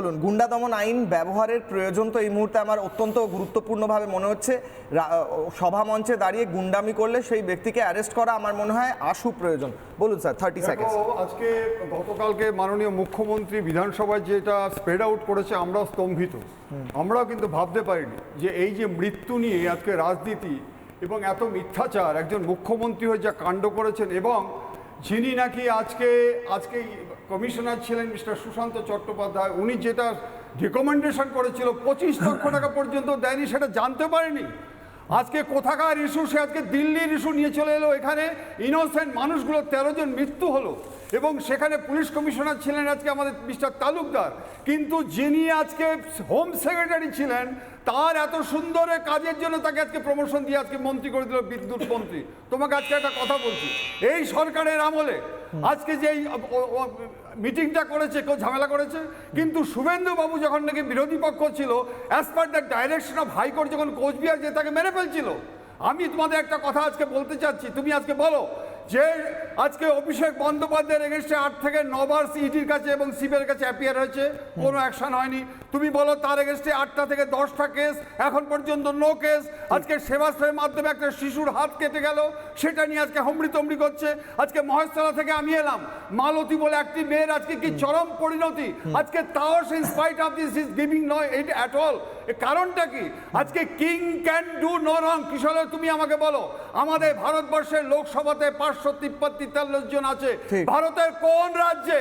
বলুন, গুন্ডা দমন আইন ব্যবহারের প্রয়োজন তো এই মুহূর্তে আমার অত্যন্ত গুরুত্বপূর্ণভাবে মনে হচ্ছে। সভা মঞ্চে দাঁড়িয়ে গুন্ডামি করলে সেই ব্যক্তিকে অ্যারেস্ট করা আমার মনে হয় আশু প্রয়োজন। বলুন স্যার, 30 সেকেন্ড। আজকে গতকালকে মাননীয় মুখ্যমন্ত্রী বিধানসভায় যেটা স্প্রেড আউট করেছে, আমরা স্তম্ভিত। আমরাও কিন্তু ভাবতে পারিনি যে এই যে মৃত্যু নিয়ে আজকে রাজনীতি এবং এত মিথ্যাচার, একজন মুখ্যমন্ত্রী হয়ে যা কাণ্ড করেছেন, এবং যিনি নাকি আজকে কমিশনার ছিলেন মিস্টার সুশান্ত চট্টোপাধ্যায়, উনি যেটা রিকমেন্ডেশন করেছিল 25 লক্ষ টাকা পর্যন্ত দেয়নি, সেটা জানতে পারেনি। আজকে কোথাকার ইস্যু, সে আজকে দিল্লির ইস্যু নিয়ে চলে এলো এখানে। ইনোসেন্ট মানুষগুলো 13 জন মৃত্যু হলো, এবং সেখানে পুলিশ কমিশনার ছিলেন আজকে আমাদের মিস্টার তালুকদার। কিন্তু যিনি আজকে হোম সেক্রেটারি ছিলেন, তার এত সুন্দর কাজের জন্য তাকে আজকে প্রমোশন দিয়ে আজকে মন্ত্রী করে দিল, বিদ্যুৎ মন্ত্রী। তোমাকে আজকে একটা কথা বলছি, এই সরকারের আমলে আজকে যে মিটিংটা করেছে, কেউ ঝামেলা করেছে, কিন্তু শুভেন্দু বাবু যখন নাকি বিরোধী পক্ষ ছিল, as per the direction of high court, যখন কোচবিহার যে তাকে মেরে ফেলছিল। আমি তোমাদের একটা কথা আজকে বলতে চাচ্ছি, তুমি আজকে বলো যে আজকে অভিষেক বন্দ্যোপাধ্যায়ের এগেনস্টে 8 থেকে 9 বার সিইটির কাছে এবং সিবিআইয়ের কাছে অ্যাপিয়ার হয়েছে, কোনো অ্যাকশন হয়নি। তুমি বলো তার এগেনস্টে 8টা থেকে 10টা কেস, এখন পর্যন্ত নো কেস। আজকে সেবাশ্রয়ের মাধ্যমে একটা শিশুর হাত কেটে গেল, সেটা নিয়ে আজকে হমড়ি করছে। আজকে মহেশতলা থেকে আমি এলাম, মালতী বলে একটি মেয়ের আজকে কি চরম পরিণতি, আজকে তাও সে in spite of this is giving no aid at all. কারণটা কি? আজকে king can do no wrong. Kishore, তুমি আমাকে বলো, আমাদের ভারতবর্ষের লোকসভাতে 543 জন আছে, ভারতের কোন রাজ্যে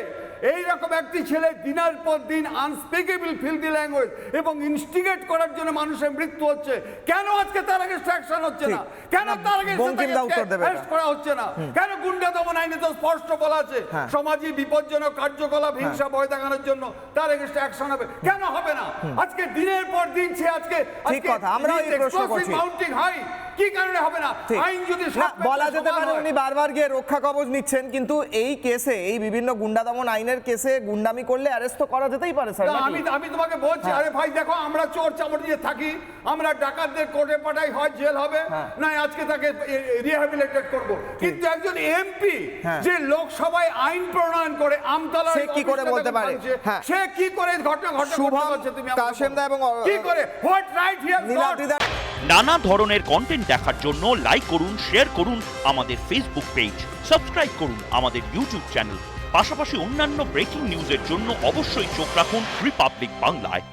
এইরকম একটি ছেলে দিনের পর দিন আনস্পিকেবল ফিল্দি ল্যাঙ্গুয়েজ এবং ইনস্টিগেট করার জন্য মানুষের মৃত্যু হচ্ছে? কেন আজকে তার আগে অ্যাকশন হচ্ছে না? কেন তার আগে অ্যারেস্ট করা হচ্ছে না? কেন? গুন্ডা দমন আইনে তো স্পষ্ট বলা আছে, সমাজে বিপজ্জনক কার্যকলাপ, হিংসা, ভয় দেখানোর জন্য তার এগেইনস্ট অ্যাকশন হবে। কেন হবে না? আজকে দিনের পর দিন সে আজকে আমরা এই প্রশ্ন করছি, মাউন্টিং হাই, কি কারণে হবে না? আইন যদি বলা যেতে পারে উনি বারবার গিয়ে রক্ষা কবচ নিচ্ছেন, কিন্তু এই কেসে, এই বিভিন্ন গুন্ডা দমন আইনের কেসে গুন্ডামি করলে অ্যারেস্ট তো করা যেতেই পারে স্যার। আমি তোমাকে বলছি, আরে ভাই দেখো, আমরা চোর চামড় দিয়ে থাকি, আমরা ডাকাতদের কোর্টে পাঠাই, হয় জেল হবে, না আজকে তাকে রিহ্যাবিলিটেট করব। কিন্তু একজন এমপি যে লোকসভায় আইন প্রণয়ন করে, আমতলা সে কি করে বলতে পারে? সে কি করে ঘটনা ঘটছে? তুমি কাশেম দা এবং কি করে, what right he has got? নানা ধরনের কন্টেন্ট দেখার জন্য লাইক করুন, শেয়ার করুন আমাদের ফেসবুক পেজ, সাবস্ক্রাইব করুন আমাদের ইউটিউব চ্যানেল। পাশাপাশি অন্যান্য ব্রেকিং নিউজের জন্য অবশ্যই চোখ রাখুন রিপাবলিক বাংলায়।